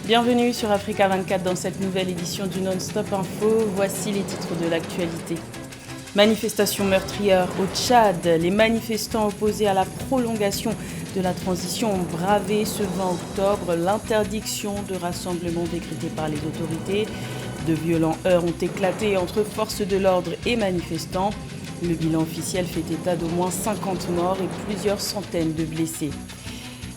Bienvenue sur Africa 24 dans cette nouvelle édition du Non-Stop Info. Voici les titres de l'actualité. Manifestation meurtrière au Tchad. Les manifestants opposés à la prolongation de la transition ont bravé ce 20 octobre l'interdiction de rassemblement décrétée par les autorités. De violents heurts ont éclaté entre forces de l'ordre et manifestants. Le bilan officiel fait état d'au moins 50 morts et plusieurs centaines de blessés.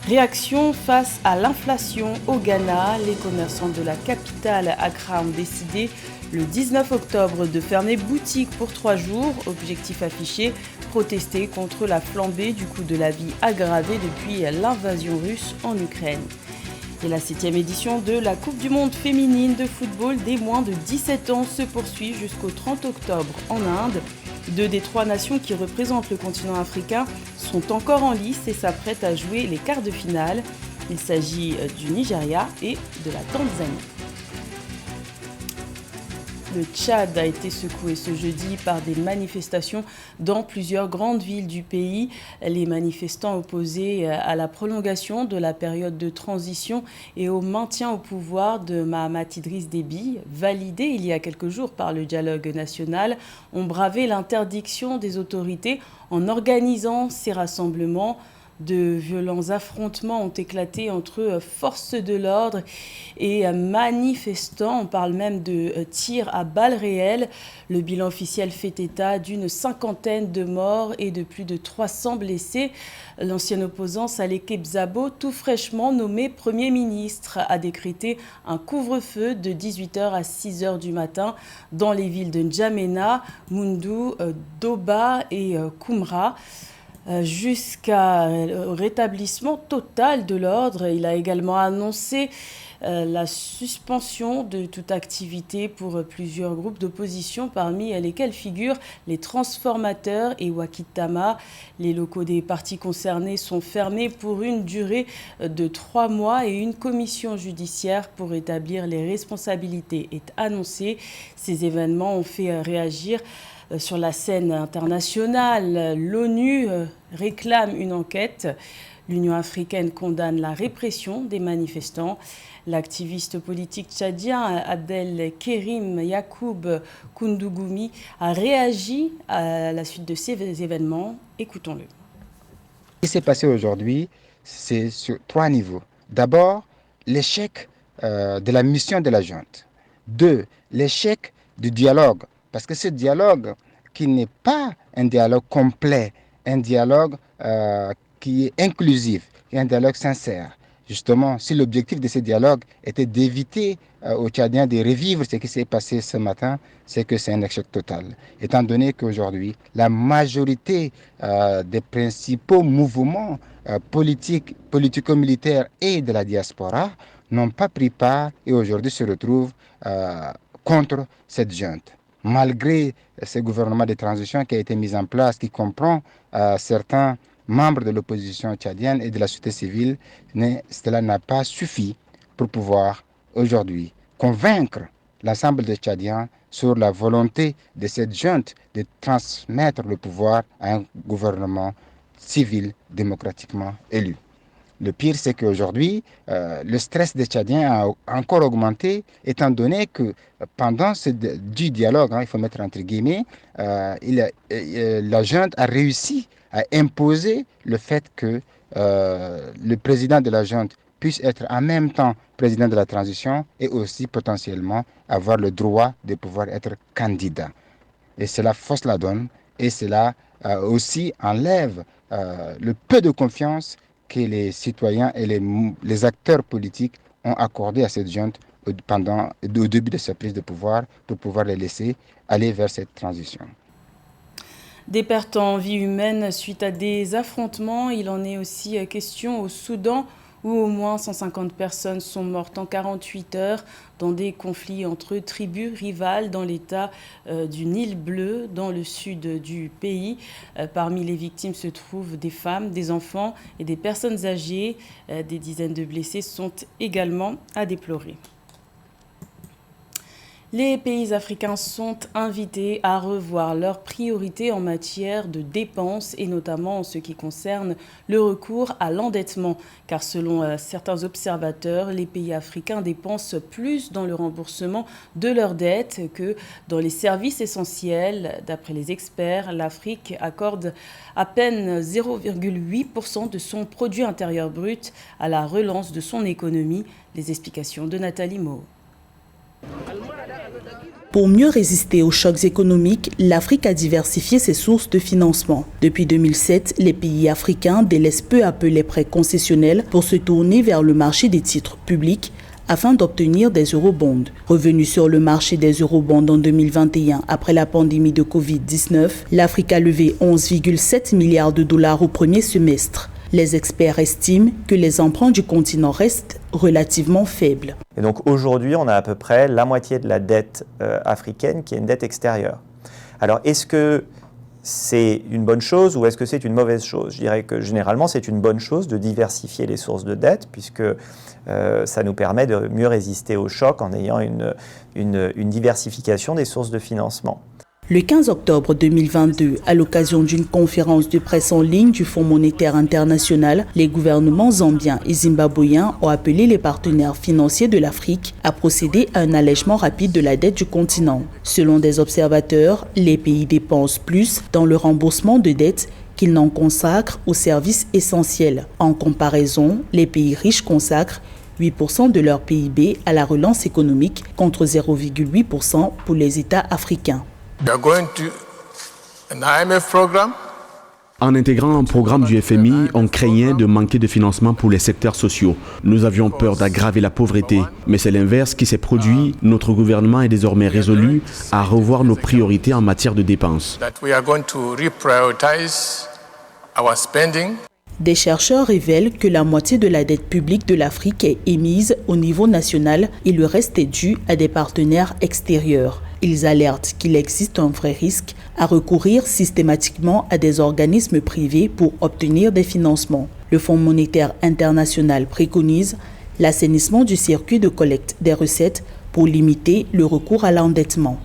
Réaction face à l'inflation au Ghana. Les commerçants de la capitale Accra ont décidé le 19 octobre de fermer boutique pour 3 jours. Objectif affiché, protester contre la flambée du coût de la vie aggravée depuis l'invasion russe en Ukraine. Et la 7e édition de la Coupe du Monde féminine de football des moins de 17 ans se poursuit jusqu'au 30 octobre en Inde. 2 des 3 nations qui représentent le continent africain sont encore en lice et s'apprêtent à jouer les quarts de finale. Il s'agit du Nigeria et de la Tanzanie. Le Tchad a été secoué ce jeudi par des manifestations dans plusieurs grandes villes du pays. Les manifestants opposés à la prolongation de la période de transition et au maintien au pouvoir de Mahamat Idriss Déby, validé il y a quelques jours par le dialogue national, ont bravé l'interdiction des autorités en organisant ces rassemblements. De violents affrontements ont éclaté entre forces de l'ordre et manifestants. On parle même de tirs à balles réelles. Le bilan officiel fait état d'une 50aine de morts et de plus de 300 blessés. L'ancien opposant Saleh Kebzabo, tout fraîchement nommé Premier ministre, a décrété un couvre-feu de 18h à 6h du matin dans les villes de N'Djamena, Moundou, Doba et Koumra. Jusqu'à rétablissement total de l'ordre. Il a également annoncé la suspension de toute activité pour plusieurs groupes d'opposition, parmi lesquels figurent les transformateurs et Wakitama. Les locaux des partis concernés sont fermés pour une durée de 3 mois et une commission judiciaire pour établir les responsabilités est annoncée. Ces événements ont fait réagir sur la scène internationale. L'ONU réclame une enquête. L'Union africaine condamne la répression des manifestants. L'activiste politique tchadien Abdelkerim Yacoub Koundougoumi a réagi à la suite de ces événements. Écoutons-le. Ce qui s'est passé aujourd'hui, c'est sur 3 niveaux. D'abord, l'échec de la mission de la junte. 2, l'échec du dialogue. Parce que ce dialogue qui n'est pas un dialogue complet, un dialogue qui est inclusif, un dialogue sincère. Justement, si l'objectif de ce dialogue était d'éviter aux Tchadiens de revivre ce qui s'est passé ce matin, c'est que c'est un échec total. Étant donné qu'aujourd'hui, la majorité des principaux mouvements politiques, politico-militaires et de la diaspora n'ont pas pris part et aujourd'hui se retrouvent contre cette junte. Malgré ce gouvernement de transition qui a été mis en place, qui comprend certains membres de l'opposition tchadienne et de la société civile, mais cela n'a pas suffi pour pouvoir aujourd'hui convaincre l'ensemble des Tchadiens sur la volonté de cette junte de transmettre le pouvoir à un gouvernement civil démocratiquement élu. Le pire, c'est qu'aujourd'hui, le stress des Tchadiens a encore augmenté, étant donné que pendant du dialogue, il faut mettre entre guillemets, la junte a réussi à imposer le fait que le président de la junte puisse être en même temps président de la transition et aussi potentiellement avoir le droit de pouvoir être candidat. Et cela fausse la donne et cela aussi enlève le peu de confiance que les citoyens et les acteurs politiques ont accordé à cette junte au début de sa prise de pouvoir pour pouvoir les laisser aller vers cette transition. Des pertes en vie humaine suite à des affrontements. Il en est aussi question au Soudan où au moins 150 personnes sont mortes en 48 heures dans des conflits entre tribus rivales dans l'état du Nil Bleu, dans le sud du pays. Parmi les victimes se trouvent des femmes, des enfants et des personnes âgées. Des dizaines de blessés sont également à déplorer. Les pays africains sont invités à revoir leurs priorités en matière de dépenses et notamment en ce qui concerne le recours à l'endettement. Car selon certains observateurs, les pays africains dépensent plus dans le remboursement de leurs dettes que dans les services essentiels. D'après les experts, l'Afrique accorde à peine 0,8% de son produit intérieur brut à la relance de son économie. Les explications de Nathalie Mo. Pour mieux résister aux chocs économiques, l'Afrique a diversifié ses sources de financement. Depuis 2007, les pays africains délaissent peu à peu les prêts concessionnels pour se tourner vers le marché des titres publics afin d'obtenir des eurobonds. Revenu sur le marché des eurobonds en 2021 après la pandémie de Covid-19, l'Afrique a levé 11,7 milliards de dollars au premier semestre. Les experts estiment que les emprunts du continent restent relativement faibles. Et donc aujourd'hui, on a à peu près la moitié de la dette africaine qui est une dette extérieure. Alors est-ce que c'est une bonne chose ou est-ce que c'est une mauvaise chose? Je dirais que généralement c'est une bonne chose de diversifier les sources de dette puisque ça nous permet de mieux résister aux chocs en ayant une diversification des sources de financement. Le 15 octobre 2022, à l'occasion d'une conférence de presse en ligne du Fonds monétaire international, les gouvernements zambiens et zimbabwéens ont appelé les partenaires financiers de l'Afrique à procéder à un allègement rapide de la dette du continent. Selon des observateurs, les pays dépensent plus dans le remboursement de dettes qu'ils n'en consacrent aux services essentiels. En comparaison, les pays riches consacrent 8% de leur PIB à la relance économique contre 0,8% pour les États africains. En intégrant un programme du FMI, on craignait de manquer de financement pour les secteurs sociaux. Nous avions peur d'aggraver la pauvreté, mais c'est l'inverse qui s'est produit. Notre gouvernement est désormais résolu à revoir nos priorités en matière de dépenses. Des chercheurs révèlent que la moitié de la dette publique de l'Afrique est émise au niveau national et le reste est dû à des partenaires extérieurs. Ils alertent qu'il existe un vrai risque à recourir systématiquement à des organismes privés pour obtenir des financements. Le Fonds monétaire international préconise l'assainissement du circuit de collecte des recettes pour limiter le recours à l'endettement.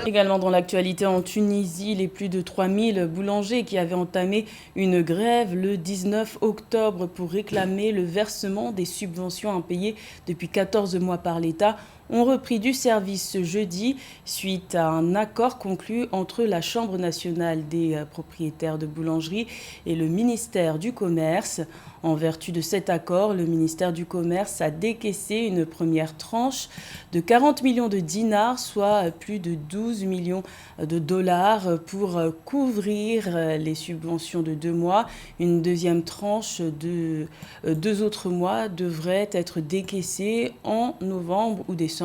Également dans l'actualité en Tunisie, les plus de 3000 boulangers qui avaient entamé une grève le 19 octobre pour réclamer le versement des subventions impayées depuis 14 mois par l'État ont repris du service ce jeudi suite à un accord conclu entre la Chambre nationale des propriétaires de boulangerie et le ministère du Commerce. En vertu de cet accord, le ministère du Commerce a décaissé une première tranche de 40 millions de dinars, soit plus de 12 millions de dollars pour couvrir les subventions de 2 mois. Une deuxième tranche de 2 autres mois devrait être décaissée en novembre ou décembre.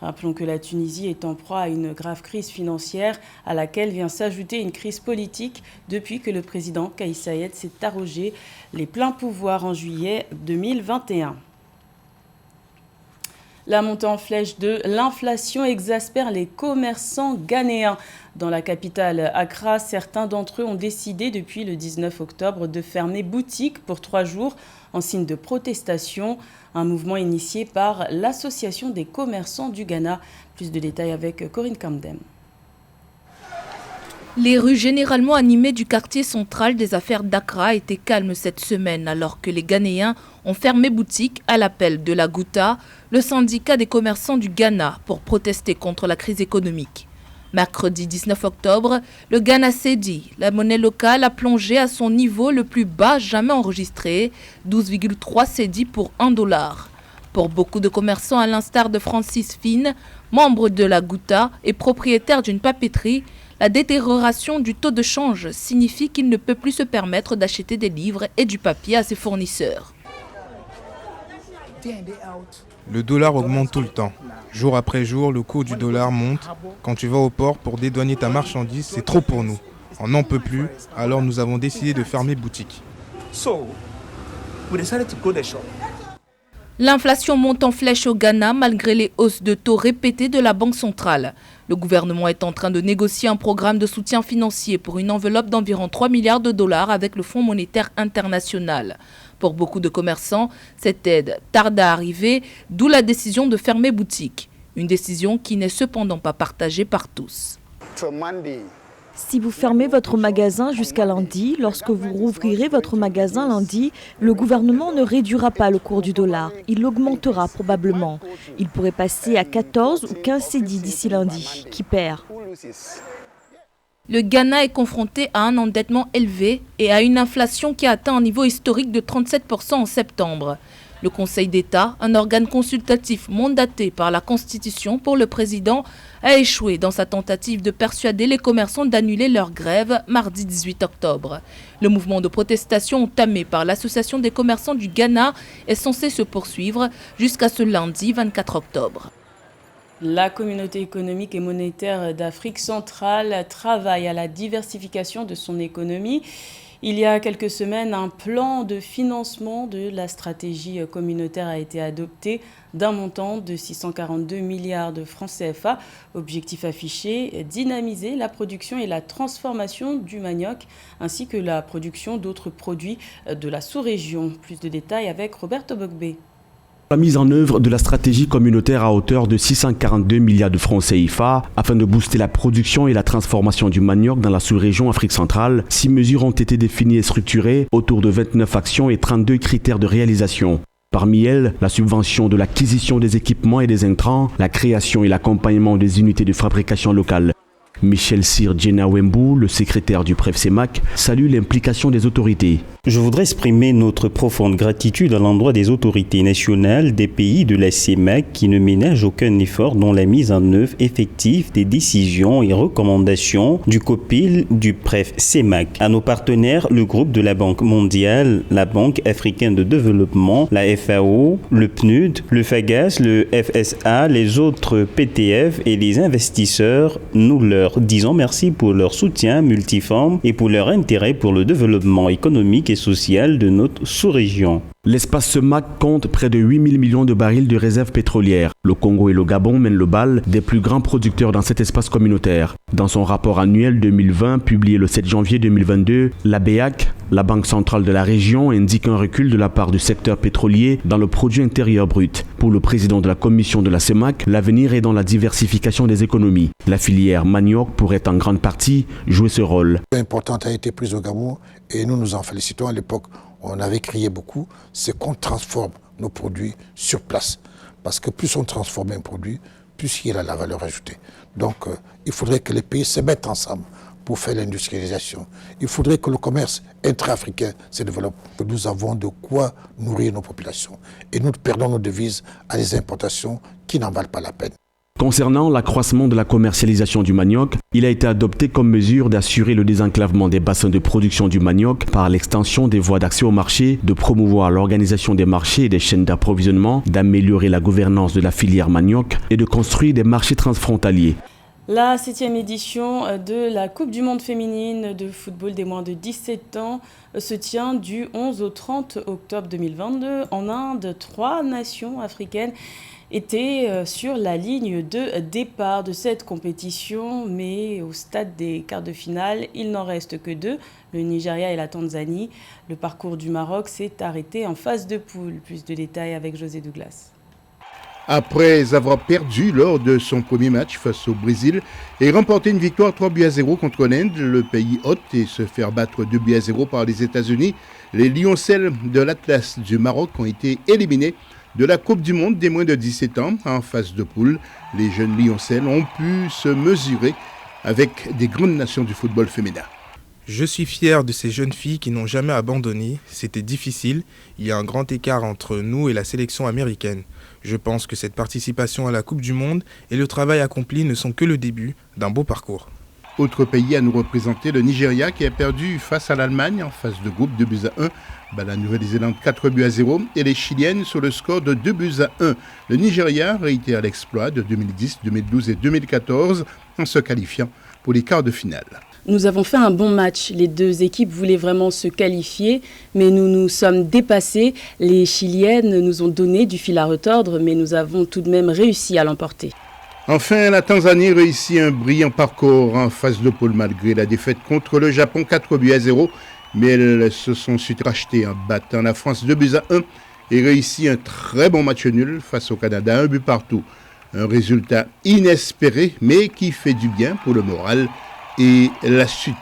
Rappelons que la Tunisie est en proie à une grave crise financière à laquelle vient s'ajouter une crise politique depuis que le président Kais Saied s'est arrogé les pleins pouvoirs en juillet 2021. La montée en flèche de l'inflation exaspère les commerçants ghanéens. Dans la capitale Accra, certains d'entre eux ont décidé depuis le 19 octobre de fermer boutique pour 3 jours en signe de protestation. Un mouvement initié par l'Association des commerçants du Ghana. Plus de détails avec Corinne Kamdem. Les rues généralement animées du quartier central des affaires d'Accra étaient calmes cette semaine alors que les Ghanéens ont fermé boutique à l'appel de la Gouta, le syndicat des commerçants du Ghana, pour protester contre la crise économique. Mercredi 19 octobre, le Ghana cedi, la monnaie locale, a plongé à son niveau le plus bas jamais enregistré, 12,3 cedi pour $1. Pour beaucoup de commerçants, à l'instar de Francis Fine, membre de la Gouta et propriétaire d'une papeterie, la détérioration du taux de change signifie qu'il ne peut plus se permettre d'acheter des livres et du papier à ses fournisseurs. Le dollar augmente tout le temps. Jour après jour, le cours du dollar monte. Quand tu vas au port pour dédouaner ta marchandise, c'est trop pour nous. On n'en peut plus, alors nous avons décidé de fermer boutique. L'inflation monte en flèche au Ghana malgré les hausses de taux répétées de la Banque centrale. Le gouvernement est en train de négocier un programme de soutien financier pour une enveloppe d'environ 3 milliards de dollars avec le Fonds monétaire international. Pour beaucoup de commerçants, cette aide tarde à arriver, d'où la décision de fermer boutique. Une décision qui n'est cependant pas partagée par tous. Si vous fermez votre magasin jusqu'à lundi, lorsque vous rouvrirez votre magasin lundi, le gouvernement ne réduira pas le cours du dollar. Il l'augmentera probablement. Il pourrait passer à 14 ou 15 cédis d'ici lundi. Qui perd ? Le Ghana est confronté à un endettement élevé et à une inflation qui a atteint un niveau historique de 37% en septembre. Le Conseil d'État, un organe consultatif mandaté par la Constitution pour le président, a échoué dans sa tentative de persuader les commerçants d'annuler leur grève mardi 18 octobre. Le mouvement de protestation entamé par l'Association des commerçants du Ghana est censé se poursuivre jusqu'à ce lundi 24 octobre. La communauté économique et monétaire d'Afrique centrale travaille à la diversification de son économie. Il y a quelques semaines, un plan de financement de la stratégie communautaire a été adopté d'un montant de 642 milliards de francs CFA. Objectif affiché, dynamiser la production et la transformation du manioc, ainsi que la production d'autres produits de la sous-région. Plus de détails avec Roberto Bogbe. La mise en œuvre de la stratégie communautaire à hauteur de 642 milliards de francs CFA afin de booster la production et la transformation du manioc dans la sous-région Afrique centrale. 6 mesures ont été définies et structurées autour de 29 actions et 32 critères de réalisation. Parmi elles, la subvention de l'acquisition des équipements et des intrants, la création et l'accompagnement des unités de fabrication locales. Michel Cyr Djenawembou, le secrétaire du PREF-CEMAC, salue l'implication des autorités. Je voudrais exprimer notre profonde gratitude à l'endroit des autorités nationales des pays de la CEMAC qui ne ménagent aucun effort dans la mise en œuvre effective des décisions et recommandations du COPIL du PREF-CEMAC. À nos partenaires, le groupe de la Banque mondiale, la Banque africaine de développement, la FAO, le PNUD, le FAGAS, le FSA, les autres PTF et les investisseurs, nous leur disons merci pour leur soutien multiforme et pour leur intérêt pour le développement économique et social de notre sous-région. L'espace CEMAC compte près de 8 000 millions de barils de réserves pétrolières. Le Congo et le Gabon mènent le bal des plus grands producteurs dans cet espace communautaire. Dans son rapport annuel 2020, publié le 7 janvier 2022, la BEAC, la Banque centrale de la région, indique un recul de la part du secteur pétrolier dans le produit intérieur brut. Pour le président de la commission de la CEMAC, l'avenir est dans la diversification des économies. La filière manioc pourrait en grande partie jouer ce rôle. L'importante a été prise au Gabon et nous nous en félicitons. À l'époque, on avait crié beaucoup, c'est qu'on transforme nos produits sur place. Parce que plus on transforme un produit, plus il y a la valeur ajoutée. Donc il faudrait que les pays se mettent ensemble pour faire l'industrialisation. Il faudrait que le commerce intra-africain se développe. Nous avons de quoi nourrir nos populations. Et nous perdons nos devises à des importations qui n'en valent pas la peine. Concernant l'accroissement de la commercialisation du manioc, il a été adopté comme mesure d'assurer le désenclavement des bassins de production du manioc par l'extension des voies d'accès au marché, de promouvoir l'organisation des marchés et des chaînes d'approvisionnement, d'améliorer la gouvernance de la filière manioc et de construire des marchés transfrontaliers. La 7e édition de la Coupe du monde féminine de football des moins de 17 ans se tient du 11 au 30 octobre 2022 en Inde. 3 nations africaines étaient sur la ligne de départ de cette compétition, mais au stade des quarts de finale, il n'en reste que 2, le Nigeria et la Tanzanie. Le parcours du Maroc s'est arrêté en phase de poule. Plus de détails avec José Douglas. Après avoir perdu lors de son premier match face au Brésil et remporter une victoire 3-0 contre l'Inde, le pays hôte, et se faire battre 2-0 par les États-Unis, les Lioncelles de l'Atlas du Maroc ont été éliminés de la Coupe du monde des moins de 17 ans en phase de poule. Les jeunes Lioncelles ont pu se mesurer avec des grandes nations du football féminin. Je suis fier de ces jeunes filles qui n'ont jamais abandonné. C'était difficile. Il y a un grand écart entre nous et la sélection américaine. Je pense que cette participation à la Coupe du monde et le travail accompli ne sont que le début d'un beau parcours. Autre pays à nous représenter, le Nigeria qui a perdu face à l'Allemagne en phase de groupe 2-1. La Nouvelle-Zélande 4-0 et les Chiliennes sur le score de 2-1. Le Nigeria réitère l'exploit de 2010, 2012 et 2014 en se qualifiant pour les quarts de finale. Nous avons fait un bon match. Les 2 équipes voulaient vraiment se qualifier, mais nous nous sommes dépassés. Les Chiliennes nous ont donné du fil à retordre, mais nous avons tout de même réussi à l'emporter. Enfin, la Tanzanie réussit un brillant parcours en phase de poule malgré la défaite contre le Japon 4-0. Mais elles se sont su racheter en battant la France 2-1 et réussit un très bon match nul face au Canada, 1 but partout. Un résultat inespéré, mais qui fait du bien pour le moral et la suite.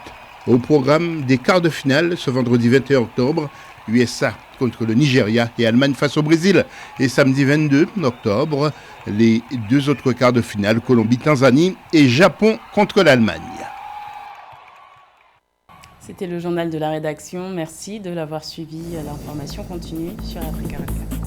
Au programme des quarts de finale, ce vendredi 21 octobre, USA contre le Nigeria et Allemagne face au Brésil. Et samedi 22 octobre, les deux autres quarts de finale, Colombie-Tanzanie et Japon contre l'Allemagne. C'était le journal de la rédaction. Merci de l'avoir suivi. L'information continue sur Africa Radio.